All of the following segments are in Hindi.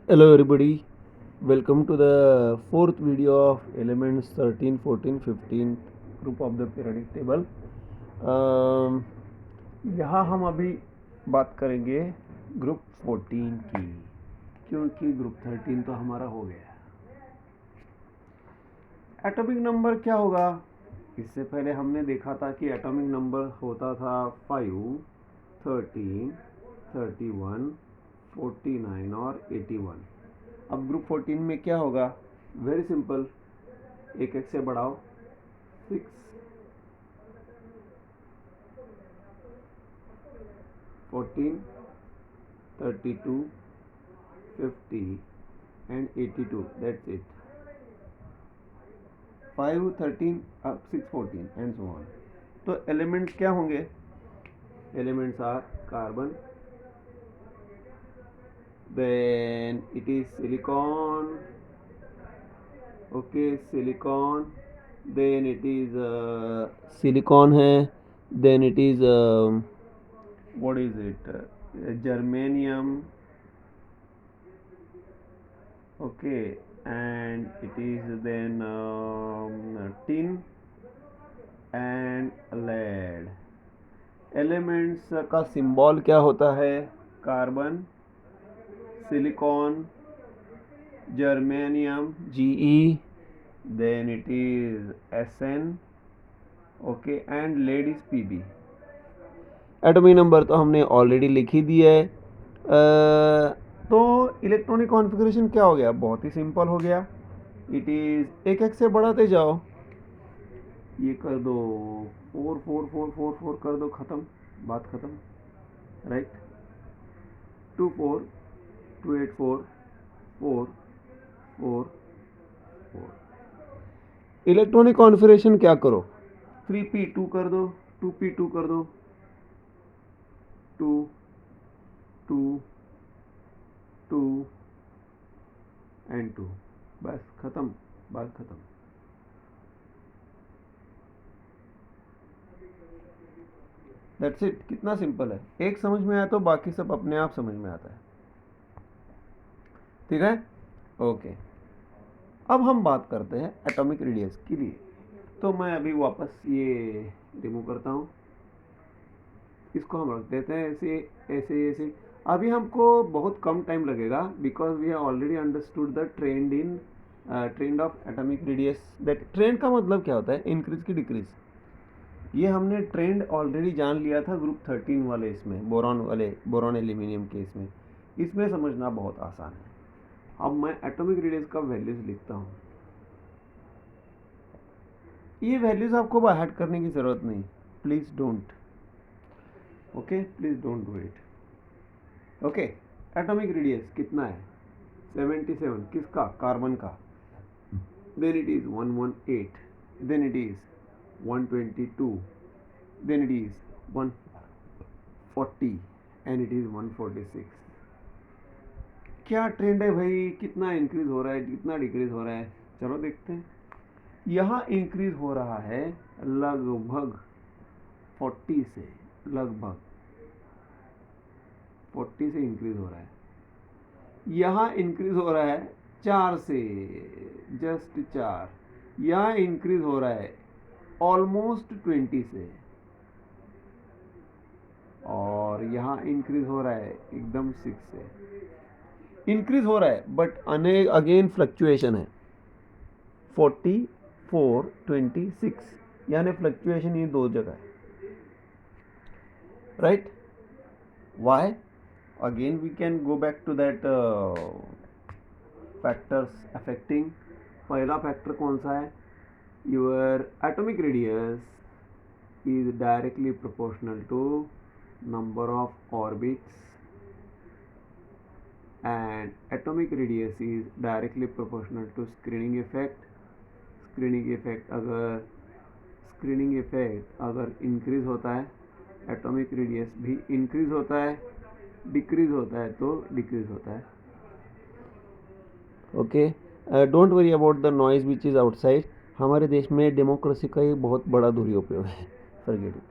Hello everybody, welcome to the fourth video of elements 13, 14, 15 group of the periodic table. um, यहाँ हम अभी बात करेंगे ग्रुप 14 की, क्योंकि ग्रुप 13 तो हमारा हो गया। एटॉमिक नंबर क्या होगा? इससे पहले हमने देखा था कि एटॉमिक नंबर होता था 5, 13, 31, 49 और 81। अब ग्रुप 14 में क्या होगा? वेरी सिंपल, एक एक से बढ़ाओ, 6, 14, 32, 50 and 82, that's it. 5, 13, 6, 14 and so on. तो एलिमेंट्स क्या होंगे? Elements are carbon, then it is silicon, okay, silicon, then it is silicon है, then it is what is it, germanium, okay, and it is then tin and lead. Elements का सिंबल क्या होता है? Carbon, silicon, germanium Ge, then it is Sn, okay, and lead is Pb. Atomic number तो हमने ऑलरेडी लिख ही दिया है। तो इलेक्ट्रॉनिक कॉन्फ़िगरेशन क्या हो गया? बहुत ही सिंपल हो गया। इट इज़ एक एक से बढ़ाते जाओ, ये कर दो 4 4 4 4 4 कर दो, ख़त्म, बात ख़त्म, राइट। 2 4 2 8 4 4 4 4। इलेक्ट्रॉनिक कॉन्फ़िगरेशन क्या करो? 3p2 कर दो, 2p2 कर दो, 2 2 2 एंड 2, बस ख़त्म, बात ख़त्म। That's it. कितना सिंपल है। एक समझ में आया तो बाकी सब अपने आप समझ में आता है, ठीक है? ओके, अब हम बात करते हैं एटॉमिक रेडियस के लिए। तो मैं अभी वापस ये रिमूव करता हूँ, इसको हम रख देते हैं ऐसे ऐसे ऐसे। अभी हमको बहुत कम टाइम लगेगा, because we have already understood the trend of atomic radius. That trend का मतलब क्या होता है? इंक्रीज की डिक्रीज। ये हमने ट्रेंड ऑलरेडी जान लिया था ग्रुप 13 वाले, इसमें बोरॉन एल्यूमिनियम के इसमें समझना बहुत आसान है। अब मैं एटॉमिक रेडियस का वैल्यूज लिखता हूँ। ये वैल्यूज आपको बाय हार्ट करने की ज़रूरत नहीं, please don't, okay, please don't do it. Okay, atomic radius कितना है? 77। किसका? कार्बन का। Then it is 118, then it is 122, then it is 140 and it is 146। क्या ट्रेंड है भाई? कितना इंक्रीज हो रहा है, कितना डिक्रीज हो रहा है? चलो देखते हैं। यहाँ इंक्रीज हो रहा है लगभग 40 से, लगभग 40 से इंक्रीज हो रहा है। यहाँ इंक्रीज हो रहा है 4 से, जस्ट 4। यहाँ इंक्रीज हो रहा है ऑलमोस्ट 20 से, और यहाँ इंक्रीज हो रहा है एकदम 6 से। इंक्रीज हो रहा है बट अगेन फ्लक्चुएशन है। 44, 26, यानी फ्लक्चुएशन ये दो जगह है, right. Why? Again we can go back to that factors affecting. पहला फैक्टर कौन सा है? Your atomic radius is directly proportional to number of orbits, and atomic radius is directly proportional to screening effect। Screening effect अगर इंक्रीज होता है, एटॉमिक रेडियस भी इंक्रीज होता है, डिक्रीज होता है तो डिक्रीज होता है। Okay, don't worry about the noise which is outside. हमारे देश में डेमोक्रेसी का ये बहुत बड़ा दुरुपयोग है, फॉरगेट इट।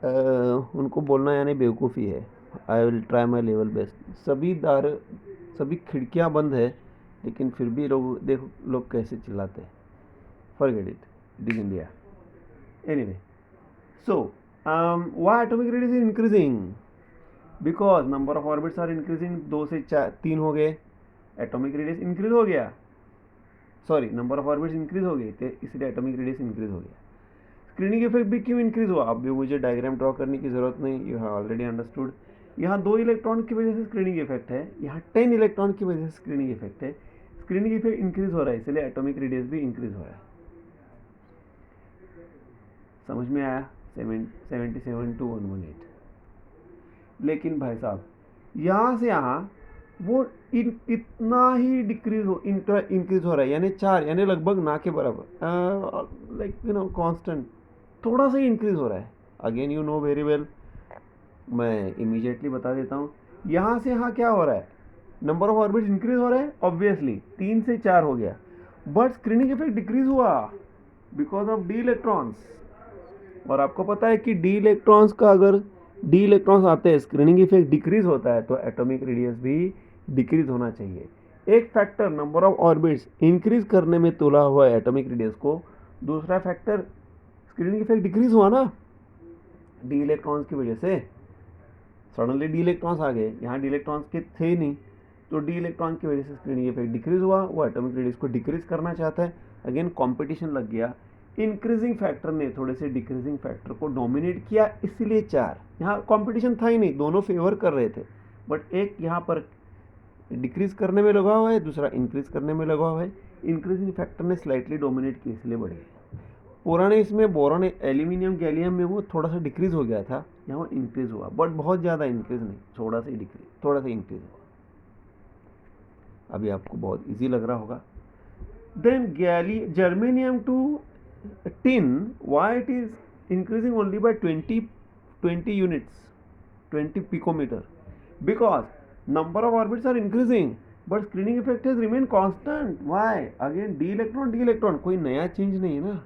उनको बोलना यानी बेवकूफ़ी है। I will try my level best. सभी सभी खिड़कियां बंद है, लेकिन फिर भी लोग देखो लोग कैसे चिल्लाते हैं. Forget it. It is India. Anyway, so why atomic radius is increasing? Because number of orbits are increasing. 2 से 3 हो गए, एटॉमिक रेडियस इंक्रीज हो गया. Sorry, number of orbits increase हो गए थे, इसलिए एटॉमिक रेडियस इंक्रीज हो गया. स्क्रीनिंग इफेक्ट भी क्यों इंक्रीज हुआ, अब भी मुझे डायग्राम ड्रॉ करने की जरूरत नहीं, यू हैव ऑलरेडी अंडरस्टूड. यहाँ 2 इलेक्ट्रॉन की वजह से स्क्रीनिंग इफेक्ट है, यहाँ 10 इलेक्ट्रॉन की वजह से स्क्रीनिंग इफेक्ट है. स्क्रीनिंग इफेक्ट इंक्रीज हो रहा है, इसलिए एटॉमिक रेडियस भी इंक्रीज हो रहा है. समझ में आया? 77 to 118. लेकिन भाई साहब यहाँ से यहाँ वो इतना ही डिक्रीज हो इंक्रीज हो रहा है, यानी 4, यानी लगभग ना के बराबर, लाइक यू नो कांस्टेंट, थोड़ा सा ही इंक्रीज हो रहा है. Again you know very well, मैं इमीडिएटली बता देता हूँ. यहाँ से यहाँ क्या हो रहा है, नंबर ऑफ ऑर्बिट्स इंक्रीज हो रहा है, ऑब्वियसली 3 से 4 हो गया, बट स्क्रीनिंग इफेक्ट डिक्रीज हुआ बिकॉज ऑफ डी इलेक्ट्रॉन्स. और आपको पता है कि डी इलेक्ट्रॉन्स का, अगर डी इलेक्ट्रॉन्स आते हैं, स्क्रीनिंग इफेक्ट डिक्रीज होता है, तो एटॉमिक रेडियस भी डिक्रीज होना चाहिए. एक factor number of orbits increase करने में तुला हुआ है एटॉमिक रेडियस को, दूसरा फैक्टर स्क्रीनिंग इफेक्ट डिक्रीज हुआ ना डी इलेक्ट्रॉन्स की वजह से. सडनली डी इलेक्ट्रॉन्स आ गए, यहाँ डी इलेक्ट्रॉन्स के थे ही नहीं, तो डी इलेक्ट्रॉन की वजह से स्क्रीनिंग इफेक्ट डिक्रीज हुआ. वो एटॉमिक रेडियस को डिक्रीज करना चाहता है. अगेन कॉम्पिटिशन लग गया, इंक्रीजिंग फैक्टर ने थोड़े से डिक्रीजिंग फैक्टर को डोमिनेट किया, इसलिए 4. यहाँ कॉम्पिटिशन था ही नहीं, दोनों फेवर कर रहे थे, बट एक यहाँ पर डिक्रीज करने में लगा हुआ है, दूसरा इंक्रीज करने में लगा हुआ है. इंक्रीजिंग फैक्टर ने स्लाइटली डोमिनेट किया, इसलिए बढ़ गया. पुराने इसमें बोरॉन एल्यूमिनियम गैलियम में वो थोड़ा सा डिक्रीज हो गया था, यहाँ वो इंक्रीज हुआ, बट बहुत ज़्यादा इंक्रीज नहीं, थोड़ा सा ही डिक्रीज, थोड़ा सा इंक्रीज हुआ. अभी आपको बहुत इजी लग रहा होगा. Then germanium to tin, why it is increasing only by 20 units, 20 picometer? Because number of orbits are increasing, but screening effect has remained constant. Why? Again d electron, कोई नया चेंज नहीं है ना.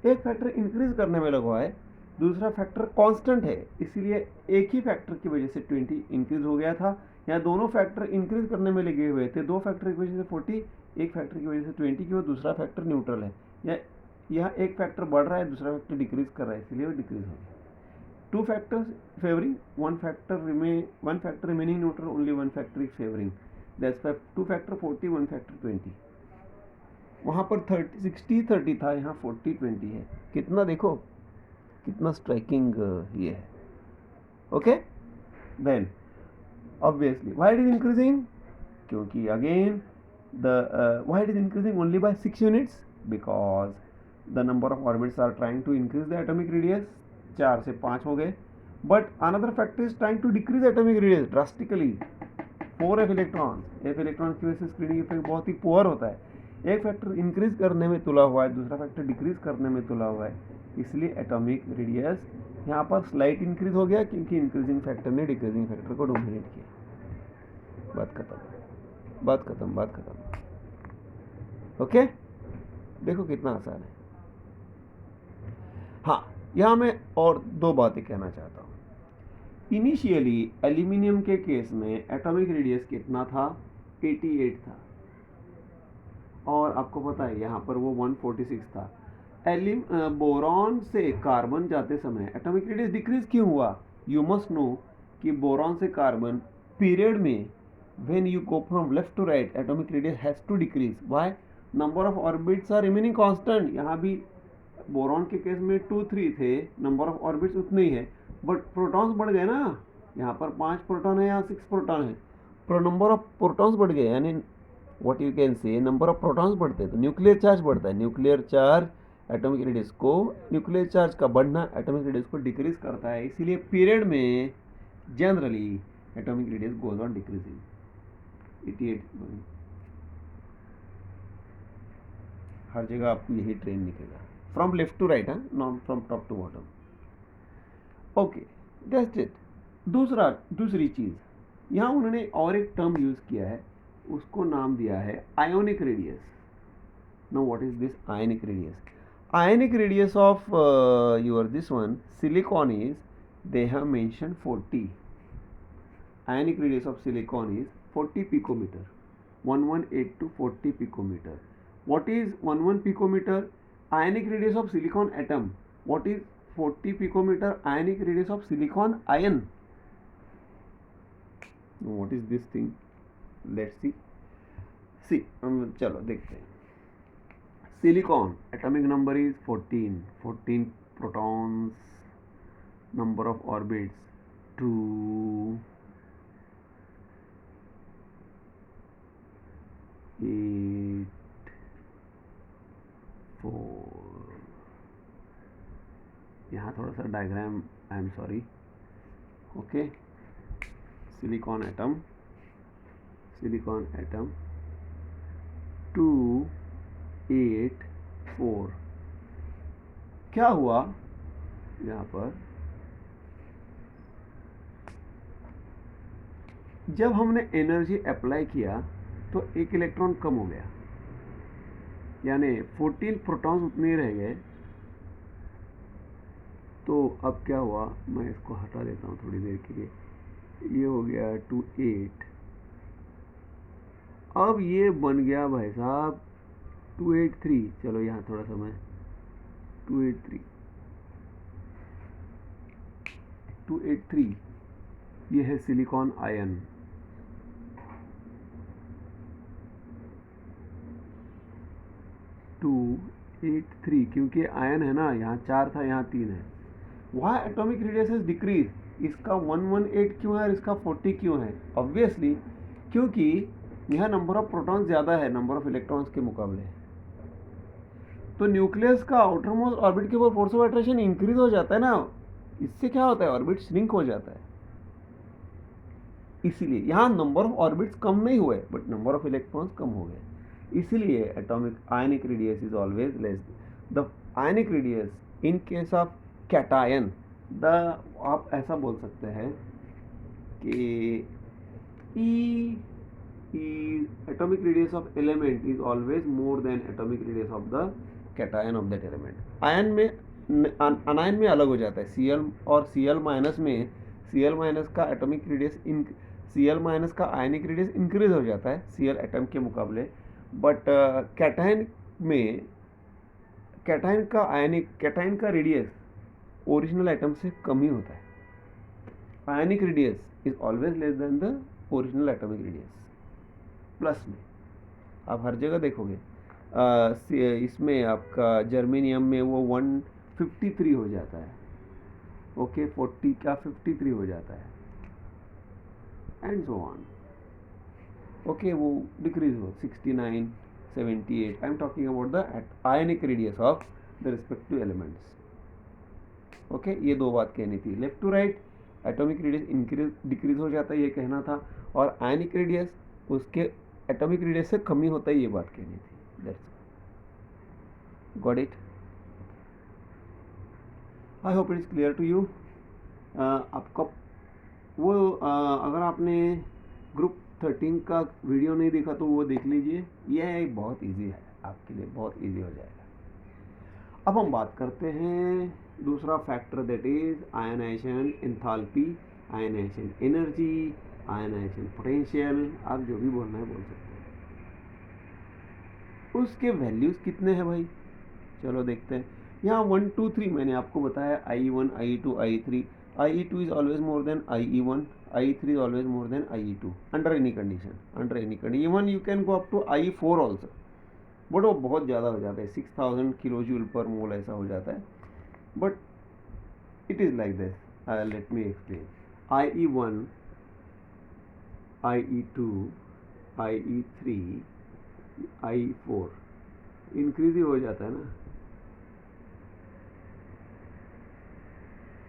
एक फैक्टर इंक्रीज करने में लगा हुआ है, दूसरा फैक्टर कांस्टेंट है, इसीलिए एक ही फैक्टर की वजह से 20 इंक्रीज हो गया था. यहाँ दोनों फैक्टर इंक्रीज करने में लगे हुए थे, 2 फैक्टर की वजह से 40, एक फैक्टर की वजह से 20 की, और दूसरा फैक्टर न्यूट्रल है. यहाँ एक फैक्टर बढ़ रहा है, दूसरा फैक्टर डिक्रीज कर रहा है, इसलिए वो डिक्रीज हो गया. 2 factors favouring, one factor remaining neutral, only 1 factor is favoring. That's why 2 factor 40, 1 factor 20. वहाँ पर 60-30 था, यहाँ 40-20 है. कितना देखो, कितना स्ट्राइकिंग ये है. Okay, then obviously why it is increasing? क्योंकि again why it is increasing only by 6 units? Because the number of orbits are trying to increase the atomic radius, 4 से 5 हो गए, but another factor is trying to decrease atomic radius drastically, 4 f electrons. f electrons की वजह से स्क्रीनिंग इफेक्ट बहुत ही पुअर होता है. एक फैक्टर इंक्रीज करने में तुला हुआ है, दूसरा फैक्टर डिक्रीज करने में तुला हुआ है, इसलिए एटॉमिक रेडियस यहाँ पर स्लाइट इंक्रीज हो गया, क्योंकि इंक्रीजिंग फैक्टर ने डिक्रीजिंग फैक्टर को डोमिनेट किया. बात खत्म. ओके, देखो कितना आसान है. हाँ, यहाँ मैं और 2 बातें कहना चाहता हूँ. इनिशियली एल्यूमिनियम के केस में एटॉमिक रेडियस कितना था, 88 था, और आपको पता है यहाँ पर वो 146 था. बोरॉन से कार्बन जाते समय एटॉमिक रेडियस डिक्रीज क्यों हुआ? यू मस्ट नो कि बोरॉन से कार्बन पीरियड में when you go from left to right, atomic radius has to decrease. Why? Number of orbits are remaining constant. यहाँ भी बोरॉन के केस में 2-3 थे, नंबर ऑफ ऑर्बिट्स उतने ही है, बट प्रोटॉन्स बढ़ गए ना. यहाँ पर 5 प्रोटॉन है, यहाँ 6 प्रोटॉन है, पर नंबर ऑफ प्रोटॉन्स बढ़ गए, यानी what you can say number of protons बढ़ते हैं तो न्यूक्लियर चार्ज बढ़ता है. न्यूक्लियर चार्ज एटॉमिक रेडियस को, न्यूक्लियर चार्ज का बढ़ना एटॉमिक रेडियस को डिक्रीज करता है, इसीलिए पीरियड में generally atomic radius goes on decreasing. 88 हर जगह आपको यही ट्रेन निकलेगा, from left to right, not from top to bottom. Okay, that's it. दूसरी चीज यहाँ उन्होंने और एक टर्म यूज किया है, उसको नाम दिया है ionic radius. Now what is this ionic radius? Ionic radius of your this one silicon is, they have mentioned 40. Ionic radius of silicon is 40 picometer. 118 to 40 picometer. What is 11 picometer? Ionic radius of silicon atom. What is 40 picometer ionic radius of silicon ion? What is this thing? Let's see. चलो देखते हैं. Silicon atomic number is 14. 14 protons. Number of orbits 2, 8, 4. यहाँ थोड़ा सा diagram, I am sorry. Okay, silicon atom 2, 8, 4. क्या हुआ यहाँ पर? जब हमने एनर्जी अप्लाई किया तो एक इलेक्ट्रॉन कम हो गया, यानी 14 प्रोटॉन्स उतने ही रह गए. तो अब क्या हुआ, मैं इसको हटा देता हूँ थोड़ी देर के लिए. ये हो गया 2, 8. अब ये बन गया भाई साहब 283. चलो यहाँ थोड़ा सा मैं 283. ये है सिलिकॉन आयन. 283, क्योंकि आयन है ना, यहाँ 4 था, यहाँ 3 है. वहाँ एटॉमिक रेडियस इज डिक्रीज. इसका 118 क्यों है और इसका 40 क्यों है? ऑब्वियसली क्योंकि यहाँ नंबर ऑफ प्रोटॉन्स ज़्यादा है नंबर ऑफ इलेक्ट्रॉन्स के मुकाबले. तो न्यूक्लियस का आउटर मोस्ट ऑर्बिट के ऊपर फोर्स ऑफ अट्रैक्शन इंक्रीज हो जाता है ना. इससे क्या होता है, ऑर्बिट श्रिंक हो जाता है. इसीलिए यहाँ नंबर ऑफ ऑर्बिट्स कम नहीं हुए, बट नंबर ऑफ इलेक्ट्रॉन्स कम हो गए. इसीलिए atomic ionic radius is always less. The ionic radius in case of cation, आप ऐसा बोल सकते हैं कि atomic radius of element is always more than atomic radius of the cation of that element. Ion में, अनायन में अलग हो जाता है. Cl और Cl माइनस में, Cl माइनस का एटॉमिक रेडियस Cl माइनस का आयनिक रेडियस इंक्रीज हो जाता है Cl एटम के मुकाबले. बट कैटायन में, कैटायन का रेडियस ओरिजिनल एटम से कम ही होता है. Ionic radius is always less than the original atomic radius. Plus में आप हर जगह देखोगे. इसमें आपका जर्मेनियम में वो 153 हो जाता है. ओके, 40 का 53 हो जाता है, एंड सो ऑन. ओके, वो डिक्रीज हो 69, 78. I am talking about the ionic radius of the respective elements. Okay, ये दो बात कहनी थी. Left to right atomic radius decrease हो जाता है, ये कहना था. और आयनिक रेडियस उसके एटॉमिक रेडियस से कम ही होता है, ये बात कहनी थी. That's got it. I hope it is clear to you. आपका वो अगर आपने ग्रुप 13 का वीडियो नहीं देखा तो वो देख लीजिए. ये बहुत इजी है आपके लिए, बहुत इजी हो जाएगा. अब हम बात करते हैं दूसरा factor, that is ionization enthalpy, ionization energy, ionization potential. आप जो भी बोलना है बोल सकते हैं. उसके वैल्यूज कितने हैं भाई? चलो देखते हैं. यहाँ 1, 2, 3 मैंने आपको बताया. IE1, IE2, IE3. IE2 is always more than IE1. IE3 is always more than IE2 under any condition. Even you can go up to IE4 also. But वो बहुत ज़्यादा हो जाता है, 6000 किलो जूल पर मोल ऐसा हो जाता है. But it is like this. Let me explain. IE1, IE2, IE3, IE4 increase ही हो जाता है ना.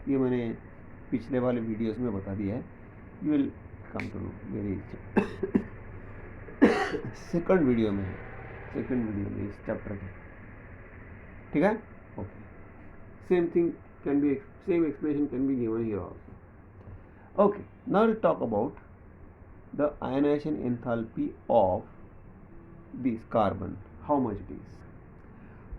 ये मैंने पिछले वाले वीडियोस में बता दिया है. You will come to know very second video में इस चैप्टर के. ठीक है, okay. Same thing can be, same expression can be given here also. Okay, now will talk about the ionization enthalpy of this carbon, how much it is.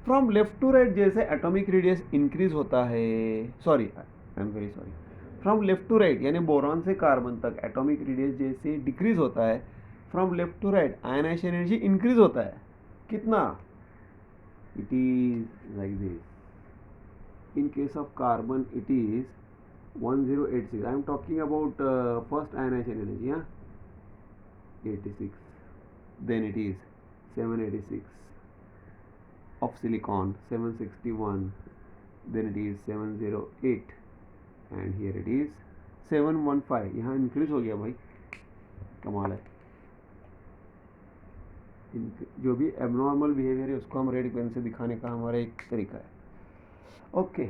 From left to right जैसे एटॉमिक रेडियस इंक्रीज होता है, sorry I am very sorry, from left to right, यानी बोरॉन से कार्बन तक एटॉमिक रेडियस जैसे डिक्रीज होता है, from left to right ionization energy increase होता है. कितना? It is like this. In case of carbon it is 1086. I am talking about first ionization energy, 86. Then it is 786 of silicon, 761, then it is 708 and here it is 715. यहाँ इंक्रीज हो गया भाई, कमाल है. जो भी एबनॉर्मल बिहेवियर है उसको हम रेड पेन से दिखाने का हमारा एक तरीका है. ओके,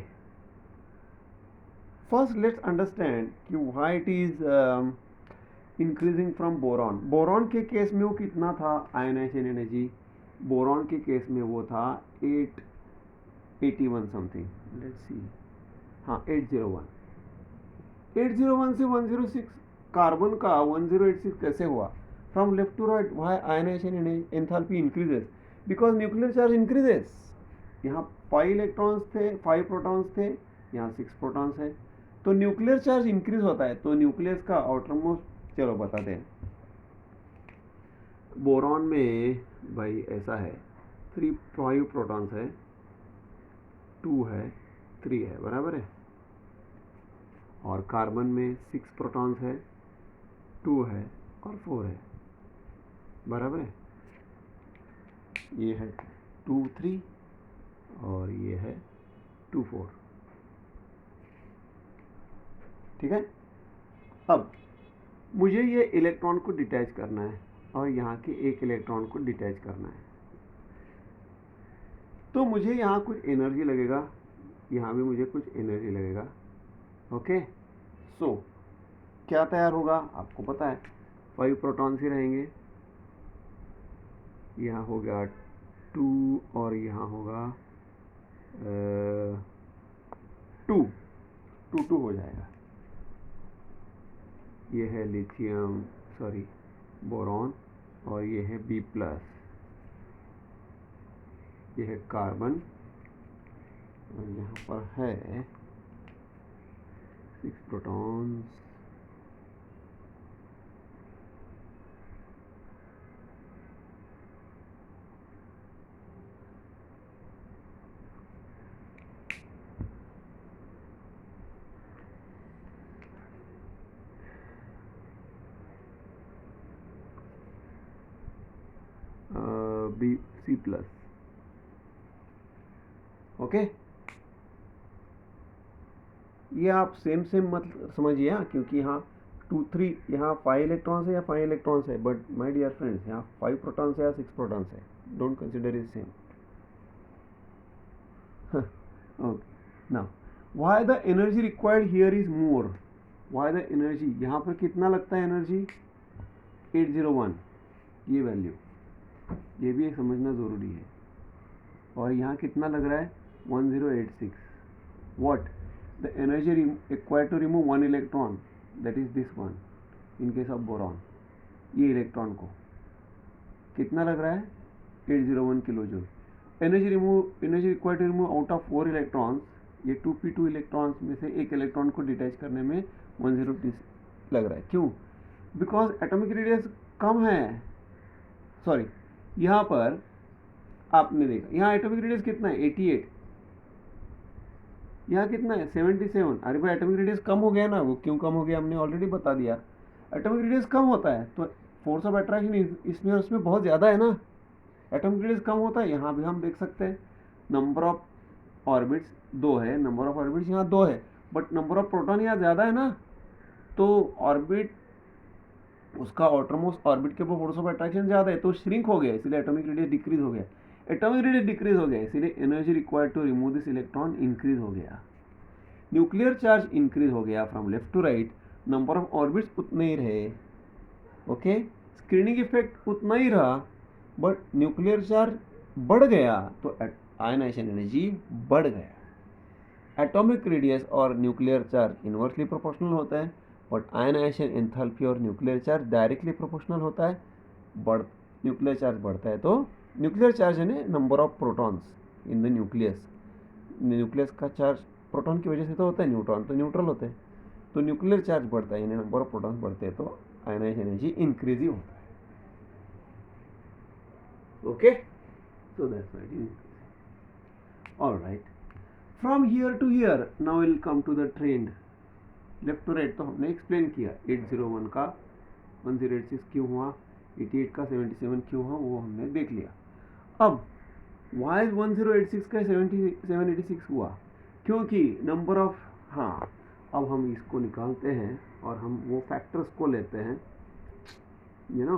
फर्स्ट लेट्स अंडरस्टैंड कि why it is increasing from boron. Boron के केस में वो कितना था आयनाइजेशन एनर्जी? बोरॉन के केस में वो था 881 समथिंग. लेट्स सी, हाँ 801. 801 से 106. कार्बन का 1086 कैसे हुआ? From left to right why ionization enthalpy increases? Because nuclear charge increases. यहाँ 5 इलेक्ट्रॉन्स थे, 5 प्रोटॉन्स थे, यहाँ 6 प्रोटॉन्स है, तो न्यूक्लियर चार्ज इंक्रीज होता है. तो न्यूक्लियस का आउटर मोस्ट, चलो बताते हैं. बोरॉन में भाई ऐसा है, 5 प्रोटॉन्स है, 2 है, 3 है, बराबर है. और कार्बन में 6 प्रोटॉन्स है, 2 है और 4 है, बराबर है. ये है 2 3 और ये है 2 4. ठीक है. अब मुझे ये इलेक्ट्रॉन को डिटैच करना है और यहाँ के एक इलेक्ट्रॉन को डिटैच करना है, तो मुझे यहाँ कुछ एनर्जी लगेगा, यहाँ भी मुझे कुछ एनर्जी लगेगा. ओके, सो क्या तैयार होगा आपको पता है, 5 प्रोटॉन्स ही रहेंगे. यहाँ हो गया 2 और यहाँ होगा 2 हो जाएगा. ये है लिथियम, सॉरी बोरॉन, और ये है B+, ये है कार्बन, और यहाँ पर है 6 प्रोटॉन्स. C+. ओके, ये आप सेम मत समझिए, हाँ, क्योंकि यहाँ 2 3 यहाँ 5 इलेक्ट्रॉन्स है या 5 इलेक्ट्रॉन्स है, बट माय डियर फ्रेंड्स यहाँ 5 प्रोटॉन्स है या 6 प्रोटॉन्स है. Don't consider is same. Okay, now why the energy required here is more. Why the energy, यहाँ पर कितना लगता है एनर्जी? 801, ये वैल्यू, ये भी समझना ज़रूरी है. और यहाँ कितना लग रहा है? 1086. What the energy required to remove 1 electron, that is this one in case of boron. ये इलेक्ट्रॉन को कितना लग रहा है? 801 kilo joule. Energy required to remove out of 4 electrons, ये 2p2 इलेक्ट्रॉन्स में से एक इलेक्ट्रॉन को डिटैच करने में 106 लग रहा है. क्यों? बिकॉज एटॉमिक रेडियस कम है. सॉरी, यहाँ पर आपने देखा, यहाँ एटॉमिक रेडियस कितना है? 88. यहाँ कितना है? 77. अरे भाई एटॉमिक रेडियस कम हो गया ना. वो क्यों कम हो गया हमने ऑलरेडी बता दिया. एटॉमिक रेडियस कम होता है तो फोर्स ऑफ अट्रैक्शन इसमें उसमें बहुत ज़्यादा है ना. एटॉमिक रेडियस कम होता है. यहाँ भी हम देख सकते हैं नंबर ऑफ ऑर्बिट्स 2 है, नंबर ऑफ ऑर्बिट्स यहाँ 2 है, बट नंबर ऑफ प्रोटॉन यहाँ ज़्यादा है ना. तो ऑर्बिट, उसका आउटरमोस्ट ऑर्बिट के ऊपर फोर्स ऑफ अट्रैक्शन ज़्यादा है, तो श्रिंक हो गया, इसलिए एटॉमिक रेडियस डिक्रीज हो गया. एटॉमिक रेडियस डिक्रीज हो गया, इसलिए energy required to remove this electron increase हो गया. न्यूक्लियर चार्ज इंक्रीज हो गया from left to right. Number of orbits उतने ही रहे. ओके, स्क्रीनिंग इफेक्ट उतना ही रहा, बट न्यूक्लियर चार्ज बढ़ गया तो आयनाइजेशन एनर्जी बढ़ गया. एटॉमिक रेडियस और न्यूक्लियर चार्ज इनवर्सली प्रोपोर्शनल होता है, बट आयनाइजेशन एंथैल्पी और न्यूक्लियर चार्ज डायरेक्टली प्रोपोर्शनल होता है. न्यूक्लियर चार्ज बढ़ता है तो न्यूक्लियर चार्ज यानी number of protons in the nucleus. Nucleus का चार्ज प्रोटॉन की वजह से तो होता है, न्यूट्रॉन तो न्यूट्रल होते हैं. तो न्यूक्लियर चार्ज बढ़ता है, यानी नंबर ऑफ प्रोटॉन्स बढ़ते हैं, तो आयनाइजेशन एनर्जी इंक्रीज ही होता है. Okay, so that's why it is increasing. All right, from here to here now we'll come to the trend. Left to right तो हमने एक्सप्लेन किया. 801 का 1086 क्यों हुआ, 88 का 77 क्यों हुआ, वो हमने देख लिया. अब वाई 1086 का 786 हुआ, क्योंकि नंबर ऑफ, हाँ, अब हम इसको निकालते हैं और हम वो फैक्टर्स को लेते हैं. You know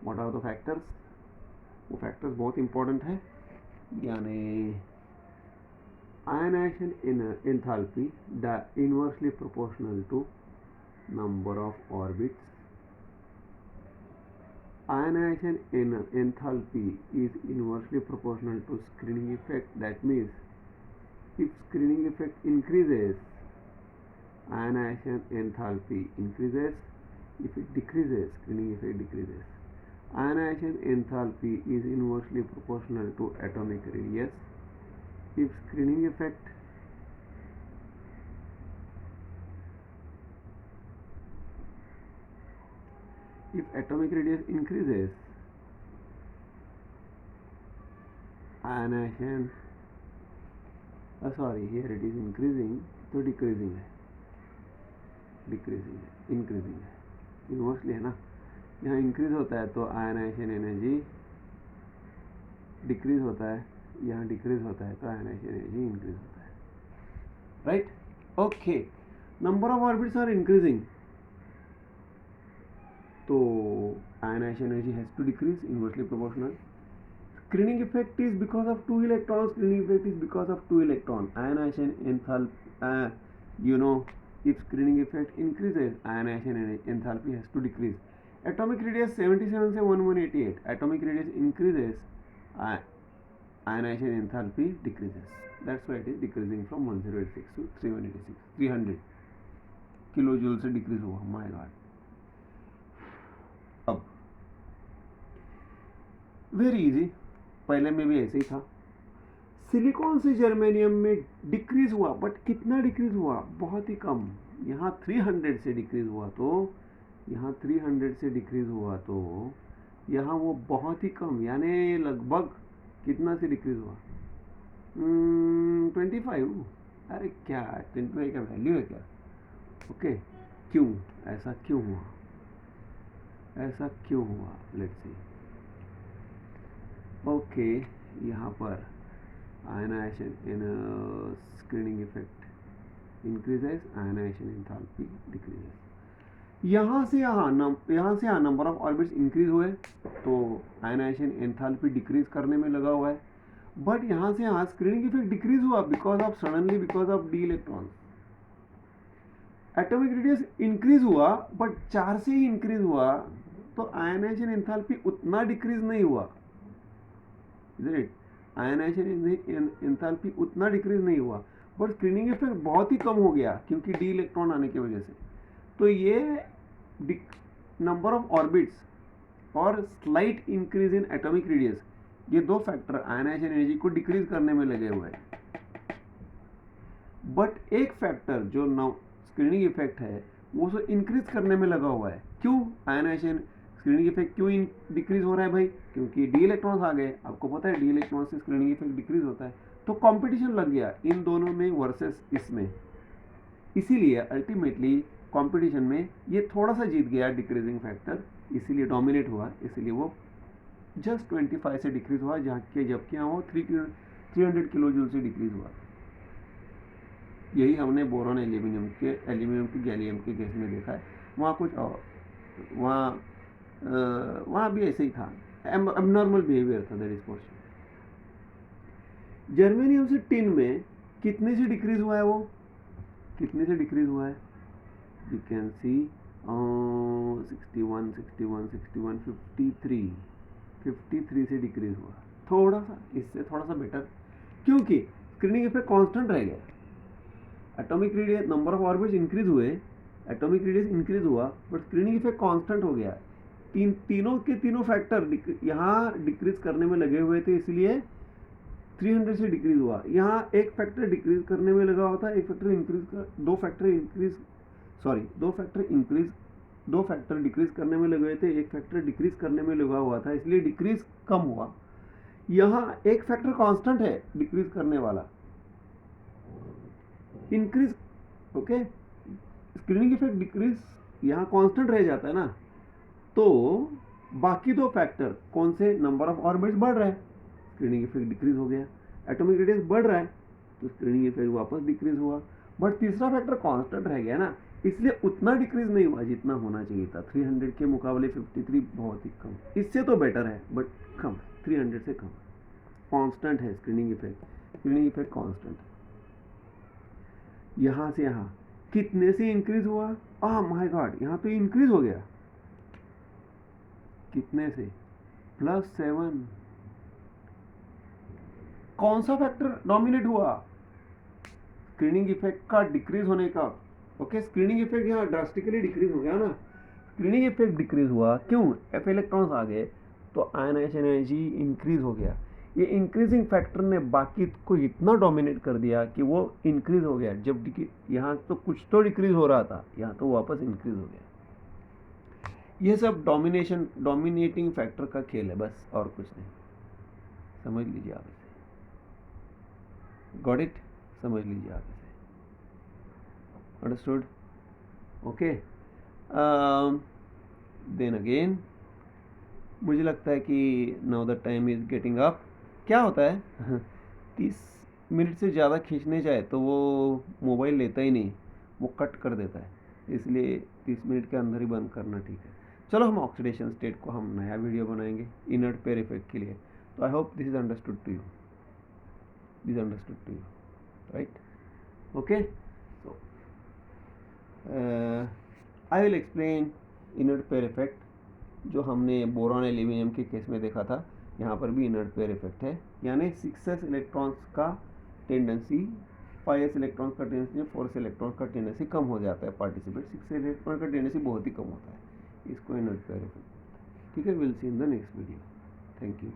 what are the factors. वो फैक्टर्स बहुत इंपॉर्टेंट है. यानी ionization in enthalpy inversely proportional to number of orbits. Ionization in enthalpy is inversely proportional to screening effect. That means if screening effect increases, ionization enthalpy increases. If it decreases, screening effect decreases. Ionization enthalpy is inversely proportional to atomic radius. If screening effect if atomic radius increases, ionization, here it is increasing, तो decreasing है, increasing है, इनवर्सली है ना. यहाँ इंक्रीज होता है तो आयनाइजेशन एनर्जी डिक्रीज होता है, यहाँ डिक्रीज होता है तो आयनाइजेशन एनर्जी इंक्रीज होता है. Right, okay. Number of orbits are increasing, तो ionization energy has to decrease, inversely proportional. Screening effect is because of 2 electrons. Screening effect is because of 2 electron. Ionization enthalpy, if screening effect increases, ionization enthalpy has to decrease. Atomic radius 77 से 1188. Atomic radius increases, ionization enthalpy decreases. That's why it is decreasing from 1086 to 786. 300 kilojoules से decrease हुआ. My God. अब वेरी इजी, पहले में भी ऐसे ही था. सिलिकॉन से जर्मेनियम में डिक्रीज हुआ, बट कितना डिक्रीज हुआ, बहुत ही कम. यहाँ 300 से डिक्रीज हुआ, तो यहाँ 300 से डिक्रीज हुआ, तो यहाँ वो बहुत ही कम, यानी लगभग कितना से डिक्रीज हुआ, 25. अरे क्या 25 का वैल्यू है क्या. ओके, क्यों ऐसा क्यों हुआ, ऐसा क्यों हुआ, लेट्स सी. ओके, यहाँ पर ionisation in screening effect increases, ionisation enthalpy decreases. यहाँ से यहाँ नंबर ऑफ ऑर्बिट्स इंक्रीज हुए, तो आयनाइजेशन एंथैल्पी डिक्रीज करने में लगा हुआ है. बट यहाँ से यहाँ स्क्रीनिंग इफेक्ट डिक्रीज हुआ because of D electrons. Atomic radius increase हुआ, बट 4 से ही इंक्रीज हुआ, तो आयनाइजेशन एंथैल्पी उतना डिक्रीज नहीं हुआ. आयनाइजेशन एंथैल्पी उतना डिक्रीज नहीं हुआ, बट स्क्रीनिंग इफेक्ट बहुत ही कम हो गया क्योंकि डी इलेक्ट्रॉन आने की वजह से. तो ये नंबर ऑफ ऑर्बिट्स और slight increase in atomic radius, ये दो फैक्टर आयनाइजेशन एनर्जी को डिक्रीज करने में लगे हुए हैं. बट एक फैक्टर जो स्क्रीनिंग इफेक्ट है वो सो इंक्रीज करने में लगा हुआ है. क्यों आयनाइजेशन स्क्रीनिंग इफेक्ट क्यों डिक्रीज हो रहा है भाई, क्योंकि डी इलेक्ट्रॉन्स आ गए. आपको पता है डी इलेक्ट्रॉन से स्क्रीनिंग इफेक्ट डिक्रीज होता है, तो कंपटीशन लग गया इन दोनों में वर्सेस इसमें. इसीलिए अल्टीमेटली कंपटीशन में ये थोड़ा सा जीत गया डिक्रीजिंग फैक्टर, इसीलिए डोमिनेट हुआ, इसीलिए वो जस्ट 25 से डिक्रीज हुआ, जबकि यहाँ वो 300 किलो जूल से डिक्रीज हुआ. यही हमने बोरॉन एल्यूमिनियम की गैलियम के केस में देखा है. वहाँ कुछ वहाँ भी ऐसे ही था, एबनॉर्मल बिहेवियर था, दैट इज पोर्शन. जर्मेनियम से टिन में कितने से डिक्रीज हुआ है, वो कितने से डिक्रीज हुआ है, यू कैन सी 61, 53 से डिक्रीज हुआ. थोड़ा सा इससे थोड़ा सा बेटर, क्योंकि स्क्रीनिंग इफेक्ट कांस्टेंट रह गया. Atomic radius number of orbits increase हुए, एटॉमिक रेडियस इंक्रीज हुआ, बट स्क्रीनिंग इफेक्ट कांस्टेंट हो गया. तीनों के तीनों फैक्टर यहाँ डिक्रीज करने में लगे हुए थे, इसलिए 300 से डिक्रीज हुआ. यहाँ एक फैक्टर डिक्रीज करने में लगा होता है, एक फैक्टर इंक्रीज कर, दो फैक्टर इंक्रीज सॉरी, दो फैक्टर डिक्रीज करने में लगे हुए थे, एक फैक्टर डिक्रीज करने में लगा हुआ था, इसलिए डिक्रीज कम हुआ। यहाँ एक फैक्टर कांस्टेंट है डिक्रीज करने वाला, increase, okay, screening effect decrease यहाँ कांस्टेंट रह जाता है ना, तो बाकी दो फैक्टर कौन से, नंबर ऑफ ऑर्बिट्स बढ़ रहा है, स्क्रीनिंग इफेक्ट डिक्रीज हो गया, एटॉमिक रेडियस बढ़ रहा है तो स्क्रीनिंग इफेक्ट वापस डिक्रीज हुआ, बट तीसरा फैक्टर कांस्टेंट रह गया ना, इसलिए उतना डिक्रीज नहीं हुआ जितना होना चाहिए था। 300 के मुकाबले 53 बहुत ही कम, इससे तो बेटर है बट कम है, 300 से कम, कांस्टेंट है स्क्रीनिंग इफेक्ट कांस्टेंट। यहाँ से यहाँ कितने से इंक्रीज हुआ, माय गॉड, यहाँ तो इंक्रीज हो गया, कितने से, +7। कौन सा फैक्टर डोमिनेट हुआ, स्क्रीनिंग इफेक्ट का डिक्रीज होने का, ओके, स्क्रीनिंग इफेक्ट यहाँ ड्रास्टिकली डिक्रीज हो गया ना, स्क्रीनिंग इफेक्ट डिक्रीज हुआ, क्यों, एफ इलेक्ट्रॉन्स आ गए तो आयनाइजेशन एनर्जी इंक्रीज हो गया, ये इंक्रीजिंग फैक्टर ने बाकी को इतना डोमिनेट कर दिया कि वो इंक्रीज हो गया, जब यहाँ तो कुछ तो डिक्रीज हो रहा था, यहाँ तो वापस इंक्रीज हो गया। ये सब डोमिनेटिंग फैक्टर का खेल है बस, और कुछ नहीं, समझ लीजिए आप इसे, गॉट इट, समझ लीजिए आप इसे, अंडरस्टूड, ओके। देन अगेन मुझे लगता है कि now the time is getting up. क्या होता है 30 मिनट से ज़्यादा खींचने जाए तो वो मोबाइल लेता ही नहीं, वो कट कर देता है, इसलिए 30 मिनट के अंदर ही बंद करना ठीक है। चलो हम ऑक्सीडेशन स्टेट को हम नया वीडियो बनाएंगे इनर्ट पेयर इफेक्ट के लिए, तो I hope this is understood to you, right, okay. So I will explain inert pair effect, जो हमने बोरॉन एल्यूमिनियम के केस में देखा था, यहाँ पर भी इनर्ट पेयर इफेक्ट है, यानी 6s इलेक्ट्रॉन्स का टेंडेंसी 5s इलेक्ट्रॉन्स का टेंडेंसी 4s इलेक्ट्रॉन्स का टेंडेंसी कम हो जाता है पार्टिसिपेट, 6s इलेक्ट्रॉन का टेंडेंसी बहुत ही कम होता है, इसको इनर्ट पेयर इफेक्ट, ठीक है। Will see in the next video, thank you.